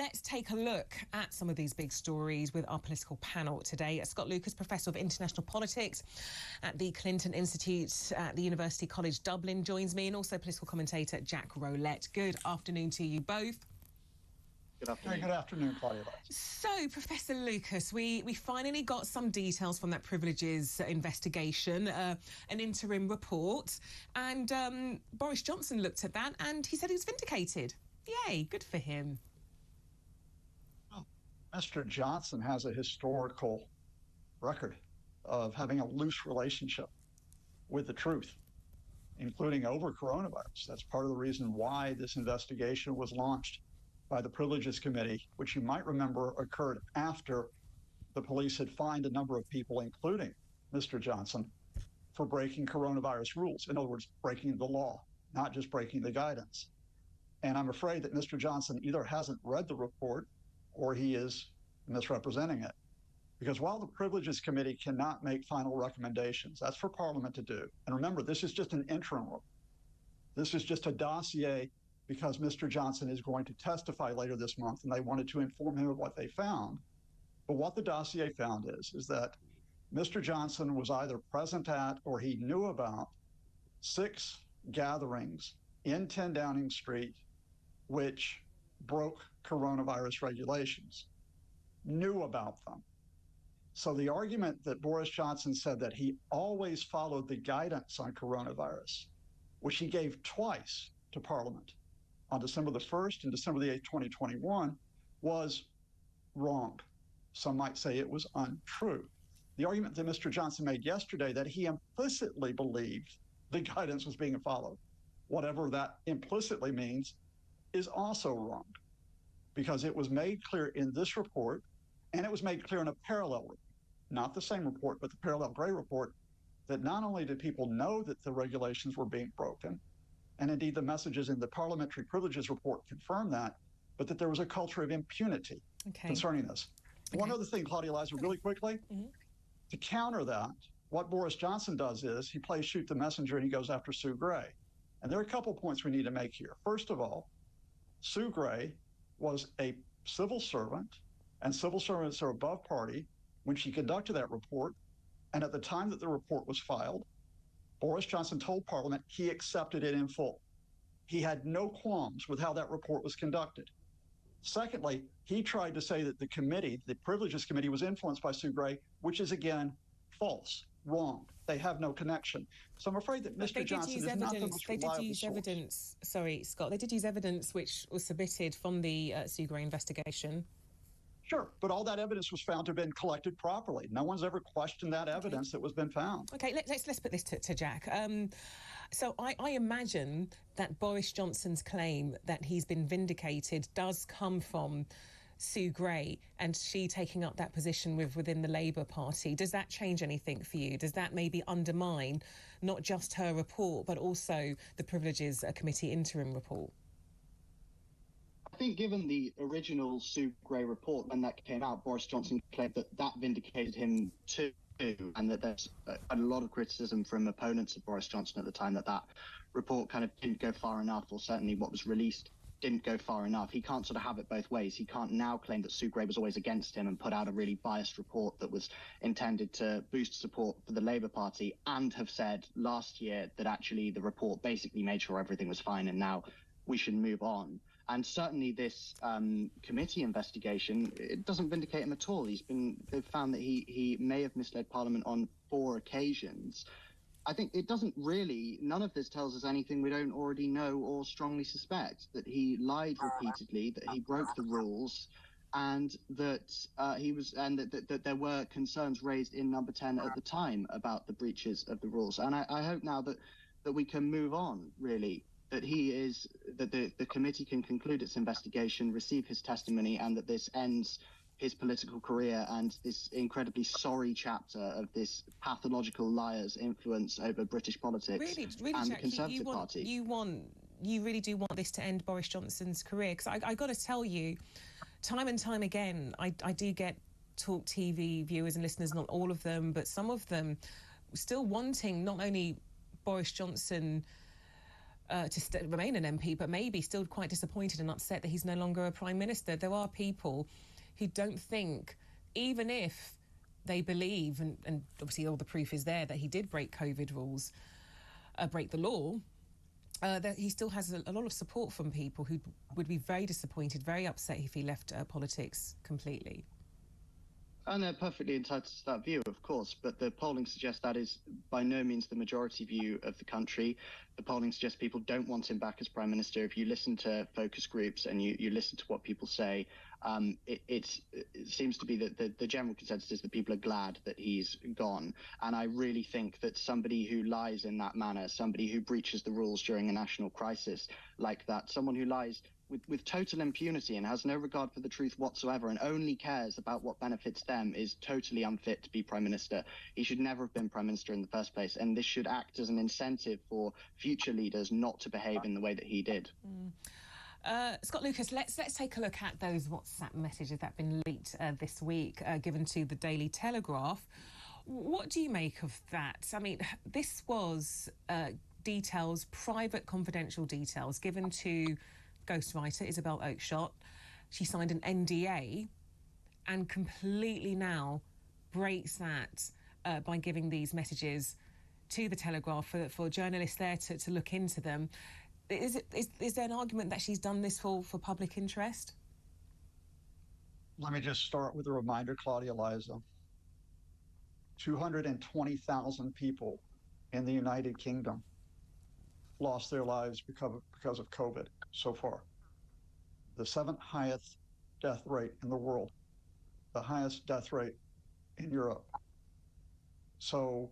let's take a look at some of these big stories with our political panel today. Scott Lucas, Professor of International Politics at the Clinton Institute at the University College Dublin, joins me, and also political commentator Jack Rowlett. Good afternoon to you both. Good afternoon. Good afternoon, Claudia-Liza. So, Professor Lucas, we finally got some details from that privileges investigation, an interim report, and Boris Johnson looked at that and he said he was vindicated. Yay, good for him. Well, Mr. Johnson has a historical record of having a loose relationship with the truth, including over coronavirus. That's part of the reason why this investigation was launched by the Privileges Committee, which you might remember occurred after the police had fined a number of people, including Mr. Johnson, for breaking coronavirus rules. In other words, breaking the law, not just breaking the guidance. And I'm afraid that Mr. Johnson either hasn't read the report or he is misrepresenting it. Because while the Privileges Committee cannot make final recommendations, that's for Parliament to do. And remember, this is just an interim report. This is just a dossier because Mr. Johnson is going to testify later this month, and they wanted to inform him of what they found. But what the dossier found is that Mr. Johnson was either present at or he knew about 6 gatherings in 10 Downing Street which broke coronavirus regulations, knew about them. So the argument that Boris Johnson said that he always followed the guidance on coronavirus, which he gave twice to Parliament, on December the 1st and December the 8th, 2021, was wrong. Some might say it was untrue. The argument that Mr. Johnson made yesterday that he implicitly believed the guidance was being followed, whatever that implicitly means, is also wrong, because it was made clear in this report, and it was made clear in a parallel report, not the same report, but the parallel gray report, that not only did people know that the regulations were being broken, and indeed the messages in the Parliamentary Privileges Report confirm that, but that there was a culture of impunity concerning this. One other thing, Claudia-Liza, really quickly, to counter that, what Boris Johnson does is he plays shoot the messenger and he goes after Sue Gray. And there are a couple points we need to make here. First of all, Sue Gray was a civil servant, and civil servants are above party when she conducted that report. And at the time that the report was filed, Boris Johnson told Parliament he accepted it in full. He had no qualms with how that report was conducted. Secondly, he tried to say that the committee, the Privileges Committee, was influenced by Sue Gray, which is, again, false, wrong. They have no connection. So I'm afraid that Mr. Johnson is not the most reliable source. They did use evidence, sorry, Scott, they did use evidence which was submitted from the Sue Gray investigation. Sure, but all that evidence was found to have been collected properly. No one's ever questioned that evidence that was been found. Okay, let's put this to Jack. So I imagine that Boris Johnson's claim that he's been vindicated does come from Sue Gray and she taking up that position within the Labour Party. Does that change anything for you? Does that maybe undermine not just her report, but also the Privileges Committee interim report? I think given the original Sue Gray report, when that came out, Boris Johnson claimed that vindicated him too, and that there's a lot of criticism from opponents of Boris Johnson at the time that report kind of didn't go far enough, or certainly what was released didn't go far enough. He can't sort of have it both ways. He can't now claim that Sue Gray was always against him and put out a really biased report that was intended to boost support for the Labour Party, and have said last year that actually the report basically made sure everything was fine and now we should move on. And certainly this committee investigation, it doesn't vindicate him at all. They've found that he may have misled Parliament on 4 occasions. I think it doesn't really, none of this tells us anything we don't already know or strongly suspect, that he lied repeatedly, that he broke the rules, and that that there were concerns raised in number 10 at the time about the breaches of the rules. And I hope now that we can move on, really, that the committee can conclude its investigation, receive his testimony, and that this ends his political career and this incredibly sorry chapter of this pathological liar's influence over British politics really, and Jack, the Conservative Party. You really do want this to end Boris Johnson's career? Because I got to tell you, time and time again, I do get TalkTV viewers and listeners, not all of them, but some of them, still wanting not only Boris Johnson remain an MP, but maybe still quite disappointed and upset that he's no longer a Prime Minister. There are people who don't think, even if they believe, and obviously all the proof is there, that he did break COVID rules, break the law, that he still has a lot of support from people who would be very disappointed, very upset if he left politics completely. And they're perfectly entitled to that view, of course, but the polling suggests that is by no means the majority view of the country. The polling suggests people don't want him back as Prime Minister. If you listen to focus groups and you listen to what people say, it seems to be that the general consensus is that people are glad that he's gone. And I really think that somebody who lies in that manner, somebody who breaches the rules during a national crisis like that, someone who lies with total impunity and has no regard for the truth whatsoever and only cares about what benefits them, is totally unfit to be Prime Minister. He should never have been Prime Minister in the first place, and this should act as an incentive for future leaders not to behave in the way that he did. Scott Lucas, let's take a look at those WhatsApp messages that have been leaked this week, given to the Daily Telegraph. What do you make of that? I mean, this was details, private confidential details given to ghostwriter Isabel Oakeshott. She signed an NDA and completely now breaks that by giving these messages to the Telegraph for journalists there to look into them. Is there an argument that she's done this for public interest? Let me just start with a reminder, Claudia-Liza. 220,000 people in the United Kingdom lost their lives because of COVID so far. The 7th highest death rate in the world, the highest death rate in Europe. So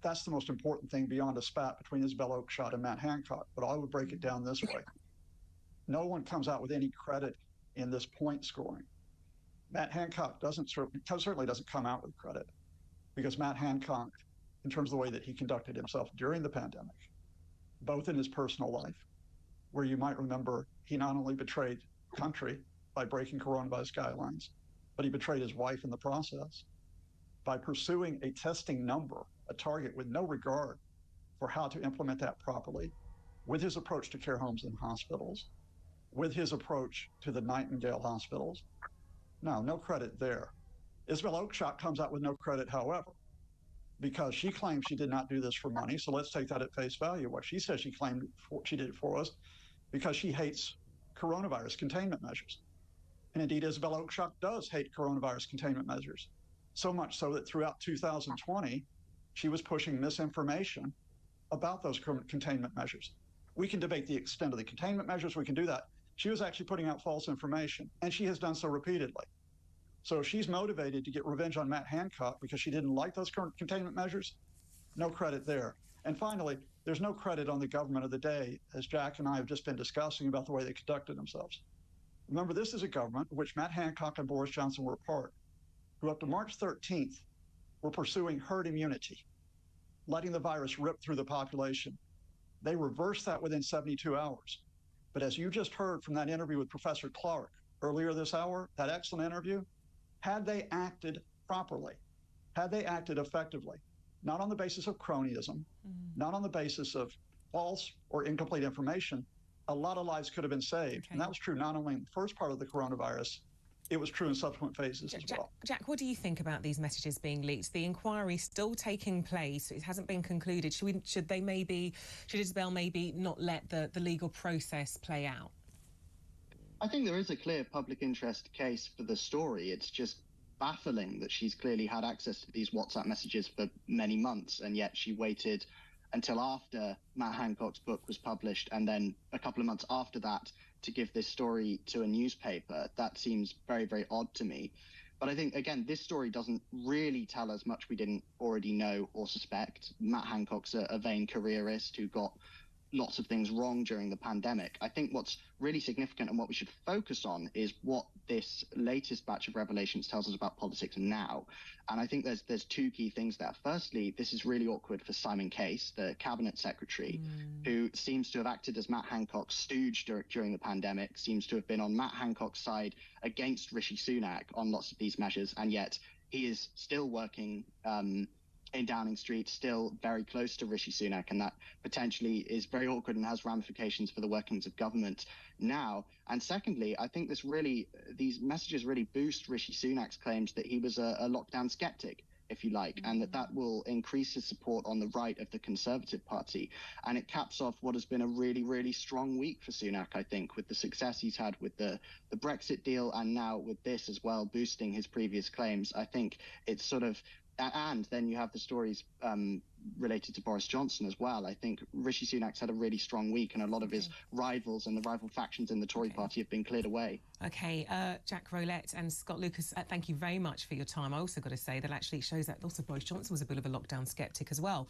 that's the most important thing beyond a spat between Isabel Oakeshott and Matt Hancock. But I would break it down this way. No one comes out with any credit in this point scoring. Matt Hancock certainly doesn't come out with credit, because Matt Hancock, in terms of the way that he conducted himself during the pandemic, both in his personal life, where you might remember he not only betrayed the country by breaking coronavirus guidelines, but he betrayed his wife in the process by pursuing a testing number, a target with no regard for how to implement that properly, with his approach to care homes and hospitals, with his approach to the Nightingale hospitals. No credit there. Isabel Oakeshott comes out with no credit, however, because she claims she did not do this for money. So let's take that at face value. What she says she claimed she did it for us because she hates coronavirus containment measures. And indeed, Isabel Oakeshott does hate coronavirus containment measures, so much so that throughout 2020, she was pushing misinformation about those containment measures. We can debate the extent of the containment measures. We can do that. She was actually putting out false information, and she has done so repeatedly. So if she's motivated to get revenge on Matt Hancock because she didn't like those current containment measures, no credit there. And finally, there's no credit on the government of the day, as Jack and I have just been discussing about the way they conducted themselves. Remember, this is a government of which Matt Hancock and Boris Johnson were a part, who up to March 13th were pursuing herd immunity, letting the virus rip through the population. They reversed that within 72 hours. But as you just heard from that interview with Professor Clark earlier this hour, that excellent interview, had they acted properly, had they acted effectively, not on the basis of cronyism, not on the basis of false or incomplete information, a lot of lives could have been saved. Okay. And that was true not only in the first part of the coronavirus, it was true in subsequent phases as well. Jack, what do you think about these messages being leaked? The inquiry still taking place. It hasn't been concluded. Should Isabel maybe not let the legal process play out? I think there is a clear public interest case for the story. It's just baffling that she's clearly had access to these WhatsApp messages for many months, and yet she waited until after Matt Hancock's book was published, and then a couple of months after that to give this story to a newspaper. That seems very, very odd to me. But I think, again, this story doesn't really tell us much we didn't already know or suspect. Matt Hancock's a vain careerist who got lots of things wrong during the pandemic. I think what's really significant and what we should focus on is what this latest batch of revelations tells us about politics now. And I think there's two key things there. Firstly, this is really awkward for Simon Case, the cabinet secretary, who seems to have acted as Matt Hancock's stooge during the pandemic, seems to have been on Matt Hancock's side against Rishi Sunak on lots of these measures, and yet he is still working in Downing Street still very close to Rishi Sunak, and that potentially is very awkward and has ramifications for the workings of government now. And secondly, I think these messages really boost Rishi Sunak's claims that he was a lockdown skeptic, if you like, and that will increase his support on the right of the Conservative Party. And it caps off what has been a really, really strong week for Sunak, I think, with the success he's had with the Brexit deal, and now with this as well, boosting his previous claims. I think it's sort of, and then you have the stories related to Boris Johnson as well. I think Rishi Sunak's had a really strong week, and a lot of his rivals and the rival factions in the Tory party have been cleared away. Okay, Jack Rowlett and Scott Lucas, thank you very much for your time. I also got to say that actually it shows that also Boris Johnson was a bit of a lockdown skeptic as well.